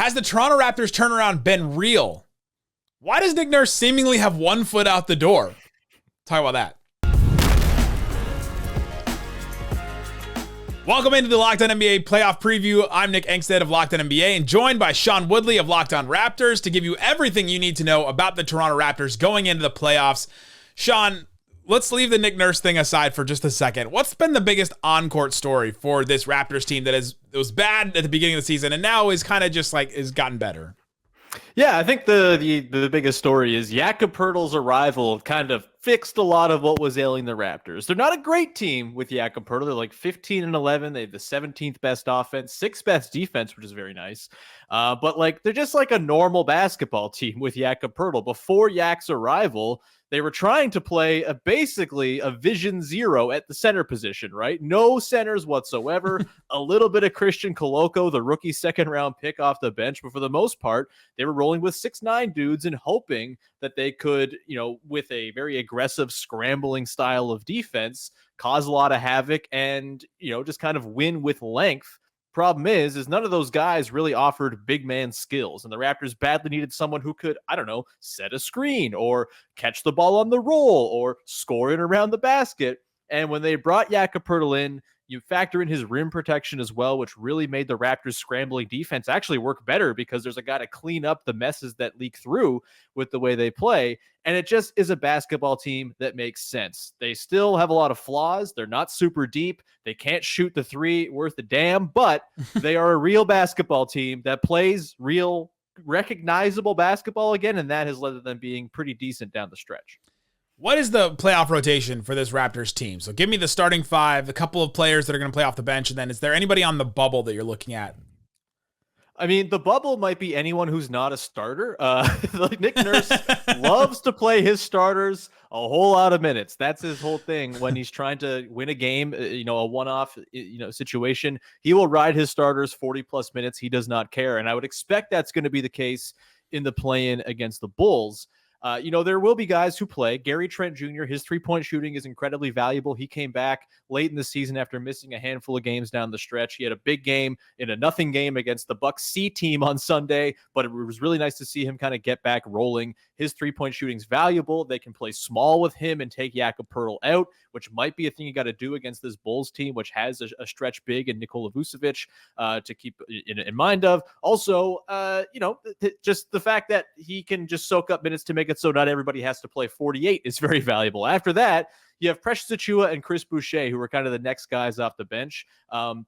Has the Toronto Raptors turnaround been real? Why does Nick Nurse seemingly have one foot out the door? Talk about that. Welcome into the Locked On NBA playoff preview. I'm Nick Engstead of Locked On NBA and joined by Sean Woodley of Locked On Raptors to give you everything you need to know about the Toronto Raptors going into the playoffs. Sean, let's leave the Nick Nurse thing aside for just a second. What's been the biggest on-court story for this Raptors team that it was bad at the beginning of the season and now is kind of just like is gotten better? Yeah, I think the biggest story is Jakob Poeltl's arrival kind of fixed a lot of what was ailing the Raptors. They're not a great team with Jakob Poeltl. They're like 15-11. They have the 17th best offense, 6th best defense, which is very nice. But like they're just like a normal basketball team with Jakob Poeltl. Before Yak's arrival, they were trying to play basically a vision zero at the center position, right? No centers whatsoever. A little bit of Christian Koloko, the rookie second-round pick off the bench. But for the most part, they were rolling with 6'9" dudes and hoping that they could, with a very aggressive scrambling style of defense, cause a lot of havoc and, just kind of win with length. Problem is none of those guys really offered big man skills, and the Raptors badly needed someone who could, set a screen or catch the ball on the roll or score it around the basket. And when they brought Jakob Poeltl in, you factor in his rim protection as well, which really made the Raptors' scrambling defense actually work better because there's a guy to clean up the messes that leak through with the way they play. And it just is a basketball team that makes sense. They still have a lot of flaws. They're not super deep. They can't shoot the three worth a damn, but they are a real basketball team that plays real, recognizable basketball again, and that has led to them being pretty decent down the stretch. What is the playoff rotation for this Raptors team? So give me the starting five, a couple of players that are going to play off the bench, and then is there anybody on the bubble that you're looking at? I mean, the bubble might be anyone who's not a starter. Nick Nurse loves to play his starters a whole lot of minutes. That's his whole thing when he's trying to win a game, a one-off, situation. He will ride his starters 40-plus minutes. He does not care, and I would expect that's going to be the case in the play-in against the Bulls. There will be guys who play. Gary Trent Jr., his three-point shooting is incredibly valuable. He came back late in the season after missing a handful of games down the stretch. He had a big game in a nothing game against the Bucks C team on Sunday, but it was really nice to see him kind of get back rolling. His three-point shooting is valuable. They can play small with him and take Jakob Poeltl out, which might be a thing you got to do against this Bulls team, which has a stretch big and Nikola Vucevic to keep in mind of. Also, just the fact that he can just soak up minutes to make it so not everybody has to play 48 is very valuable. After that, you have Precious Achiuwa and Chris Boucher, who are kind of the next guys off the bench.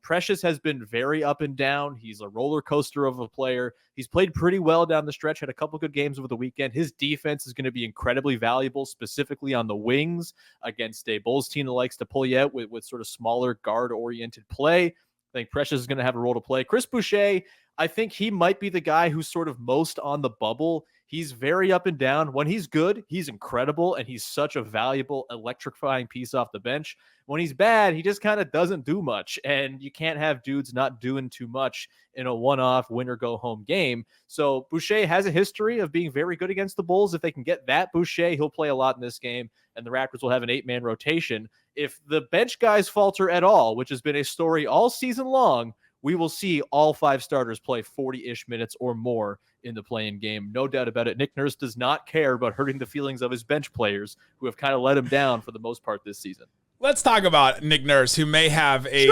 Precious has been very up and down. He's a roller coaster of a player. He's played pretty well down the stretch, had a couple good games over the weekend. His defense is going to be incredibly valuable, specifically on the wings against a Bulls team that likes to pull you out with sort of smaller guard-oriented play. I think Precious is going to have a role to play. Chris Boucher, I think he might be the guy who's sort of most on the bubble. He's very up and down. When he's good, he's incredible, and he's such a valuable, electrifying piece off the bench. When he's bad, he just kind of doesn't do much, and you can't have dudes not doing too much in a one-off win-or-go-home game. So Boucher has a history of being very good against the Bulls. If they can get that Boucher, he'll play a lot in this game, and the Raptors will have an 8-man rotation. If the bench guys falter at all, which has been a story all season long, we will see all 5 starters play 40-ish minutes or more in the play-in game. No doubt about it. Nick Nurse does not care about hurting the feelings of his bench players who have kind of let him down for the most part this season. Let's talk about Nick Nurse, who may have a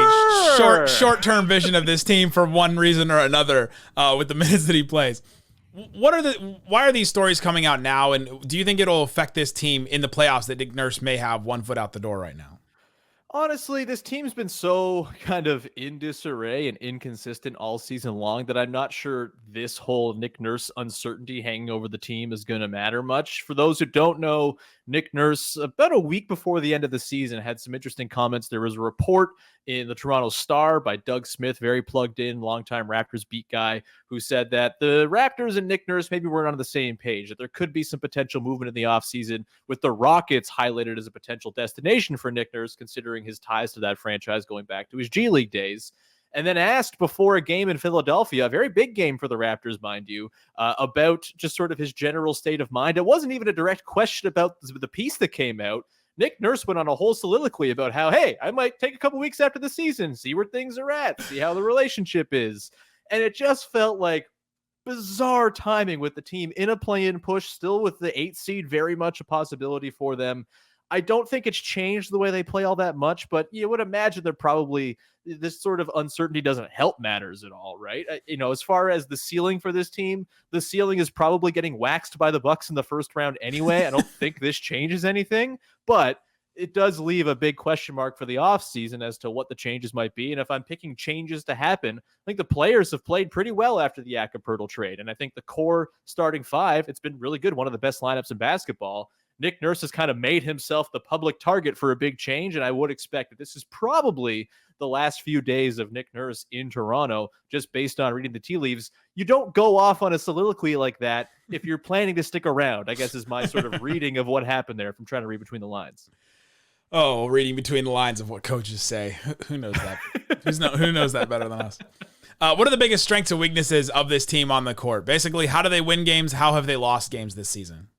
short-term vision of this team for one reason or another with the minutes that he plays. Why are these stories coming out now, and do you think it'll affect this team in the playoffs that Nick Nurse may have one foot out the door right now? Honestly, this team's been so kind of in disarray and inconsistent all season long that I'm not sure this whole Nick Nurse uncertainty hanging over the team is going to matter much. For those who don't know, Nick Nurse, about a week before the end of the season, had some interesting comments. There was a report in the Toronto Star by Doug Smith, very plugged in, longtime Raptors beat guy, who said that the Raptors and Nick Nurse maybe weren't on the same page, that there could be some potential movement in the offseason, with the Rockets highlighted as a potential destination for Nick Nurse, considering his ties to that franchise going back to his G League days. And then asked before a game in Philadelphia, a very big game for the Raptors, mind you, about just sort of his general state of mind. It wasn't even a direct question about the piece that came out. Nick Nurse went on a whole soliloquy about how, hey, I might take a couple weeks after the season, see where things are at, see how the relationship is. And it just felt like bizarre timing with the team in a play-in push, still with the 8th seed very much a possibility for them. I don't think it's changed the way they play all that much, but you would imagine they're probably this sort of uncertainty doesn't help matters at all, right? As far as the ceiling for this team, the ceiling is probably getting waxed by the Bucks in the first round anyway. I don't think this changes anything, but it does leave a big question mark for the offseason as to what the changes might be. And if I'm picking changes to happen, I think the players have played pretty well after the Jakob trade. And I think the core starting 5, it's been really good. One of the best lineups in basketball. Nick Nurse has kind of made himself the public target for a big change, and I would expect that this is probably the last few days of Nick Nurse in Toronto, just based on reading the tea leaves. You don't go off on a soliloquy like that if you're planning to stick around, I guess is my sort of reading of what happened there from trying to read between the lines. Oh, reading between the lines of what coaches say. Who knows that? Who knows that better than us? What are the biggest strengths and weaknesses of this team on the court? Basically, how do they win games? How have they lost games this season?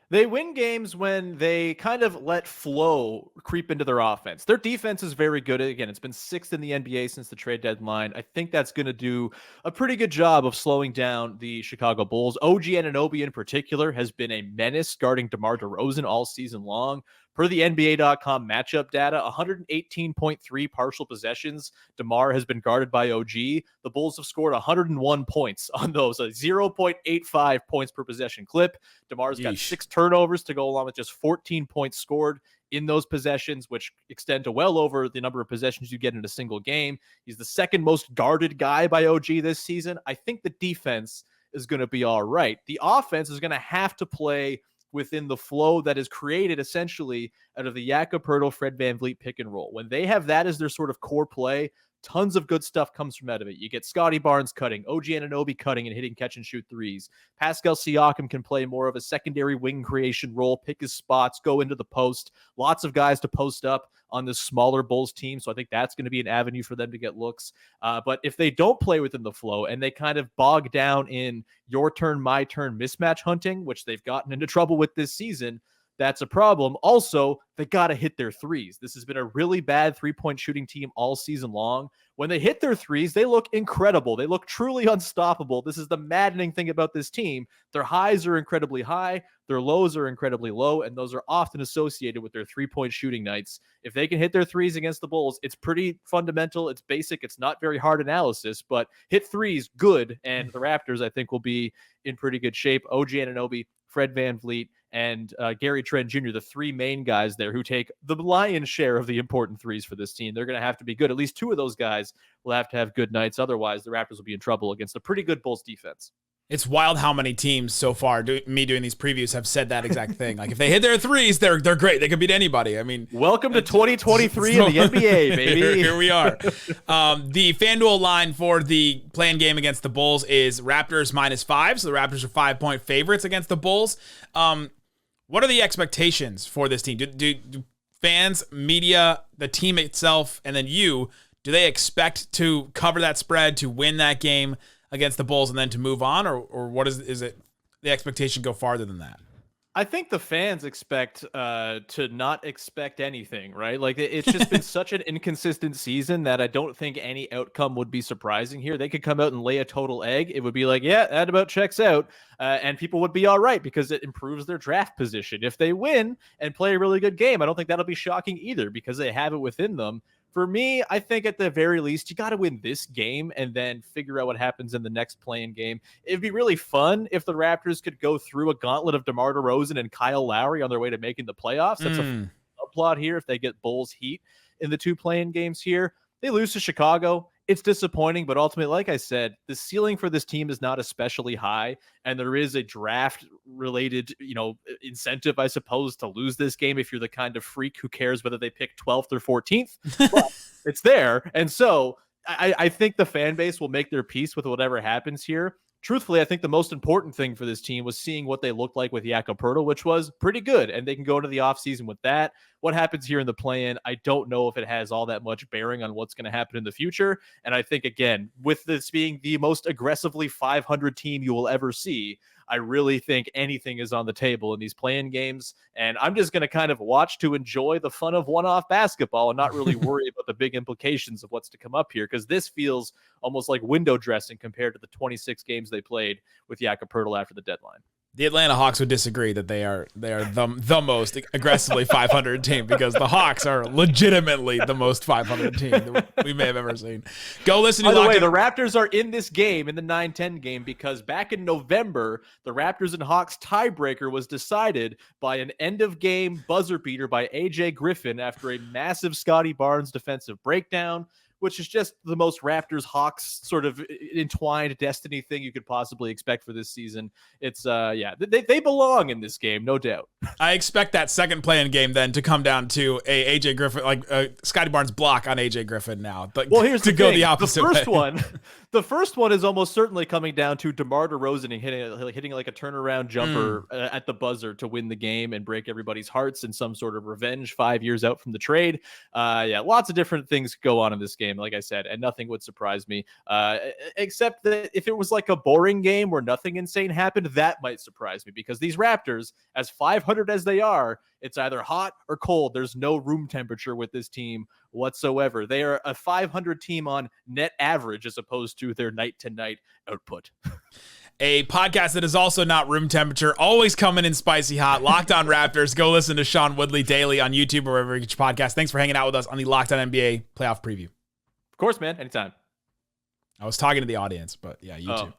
They win games when they kind of let flow creep into their offense. Their defense is very good. Again, it's been 6th in the NBA since the trade deadline. I think that's going to do a pretty good job of slowing down the Chicago Bulls. OG Anunoby in particular has been a menace guarding DeMar DeRozan all season long. Per the NBA.com matchup data, 118.3 partial possessions DeMar has been guarded by OG. The Bulls have scored 101 points on those, a 0.85 points per possession clip. DeMar's got 6 turnovers to go along with just 14 points scored in those possessions, which extend to well over the number of possessions you get in a single game. He's the second most guarded guy by OG this season. I think the defense is going to be all right. The offense is going to have to play within the flow that is created essentially out of the Jakob Poeltl, Fred VanVleet pick and roll. When they have that as their sort of core play, tons of good stuff comes from out of it. You get Scotty Barnes cutting, OG Anunoby cutting and hitting catch and shoot threes. Pascal Siakam can play more of a secondary wing creation role, pick his spots, go into the post. Lots of guys to post up on this smaller Bulls team, so I think that's going to be an avenue for them to get looks. But if they don't play within the flow and they kind of bog down in your turn, my turn mismatch hunting, which they've gotten into trouble with this season, that's a problem. Also, they got to hit their threes. This has been a really bad three-point shooting team all season long. When they hit their threes, they look incredible. They look truly unstoppable. This is the maddening thing about this team. Their highs are incredibly high. Their lows are incredibly low, and those are often associated with their three-point shooting nights. If they can hit their threes against the Bulls, it's pretty fundamental. It's basic. It's not very hard analysis, but hit threes, good, and the Raptors, I think, will be in pretty good shape. OG Anunoby, Fred VanVleet, and Gary Trent Jr., the 3 main guys there who take the lion's share of the important threes for this team. They're going to have to be good. At least 2 of those guys will have to have good nights. Otherwise, the Raptors will be in trouble against a pretty good Bulls defense. It's wild how many teams so far, me doing these previews, have said that exact thing. Like, if they hit their threes, they're great. They could beat anybody. I mean, welcome to 2023 in the NBA, baby. Here we are. The FanDuel line for the play-in game against the Bulls is Raptors -5. So the Raptors are 5-point favorites against the Bulls. What are the expectations for this team? Do fans, media, the team itself, and then do they expect to cover that spread, to win that game against the Bulls and then to move on? Or what is it the expectation go farther than that? I think the fans expect to not expect anything, right? Like, it's just been such an inconsistent season that I don't think any outcome would be surprising here. They could come out and lay a total egg. It would be like, yeah, that about checks out. And people would be all right because it improves their draft position. If they win and play a really good game, I don't think that'll be shocking either because they have it within them. For me, I think at the very least, you got to win this game and then figure out what happens in the next play-in game. It'd be really fun if the Raptors could go through a gauntlet of DeMar DeRozan and Kyle Lowry on their way to making the playoffs. That's a subplot here if they get Bulls Heat in the 2 play-in games here. They lose to Chicago. It's disappointing, but ultimately, like I said, the ceiling for this team is not especially high, and there is a draft-related, incentive, I suppose, to lose this game if you're the kind of freak who cares whether they pick 12th or 14th. But it's there, and so I think the fan base will make their peace with whatever happens here. Truthfully, I think the most important thing for this team was seeing what they looked like with Jakob Poeltl, which was pretty good, and they can go into the offseason with that. what happens here in the play-in, I don't know if it has all that much bearing on what's going to happen in the future. And I think, again, with this being the most aggressively 500 team you will ever see, I really think anything is on the table in these play-in games. And I'm just going to kind of watch to enjoy the fun of one-off basketball and not really worry about the big implications of what's to come up here, because this feels almost like window dressing compared to the 26 games they played with Jakob Poeltl after the deadline. The Atlanta Hawks would disagree that they are the most aggressively 500 team, because the Hawks are legitimately the most 500 team that we may have ever seen. Go listen to. By the way, the Raptors are in this game, in the 9-10 game, because back in November, the Raptors and Hawks tiebreaker was decided by an end-of-game buzzer beater by AJ Griffin after a massive Scotty Barnes defensive breakdown, which is just the most Raptors-Hawks sort of entwined destiny thing you could possibly expect for this season. It's, they belong in this game, no doubt. I expect that second play-in game then to come down to a AJ Griffin, like Scotty Barnes block on AJ Griffin now. But well, here's to the go thing. the opposite way. The first one is almost certainly coming down to DeMar DeRozan hitting like a turnaround jumper at the buzzer to win the game and break everybody's hearts in some sort of revenge 5 years out from the trade. Lots of different things go on in this game, like I said, and nothing would surprise me, except that if it was like a boring game where nothing insane happened, that might surprise me, because these Raptors, as 500 as they are, it's either hot or cold. There's no room temperature with this team whatsoever. They are a 500 team on net average as opposed to their night-to-night output. A podcast that is also not room temperature, always coming in spicy hot. Locked On Raptors. Go listen to Sean Woodley daily on YouTube or wherever you get your podcast. Thanks for hanging out with us on the Locked On NBA playoff preview. Of course, man. Anytime. I was talking to the audience, but yeah, YouTube.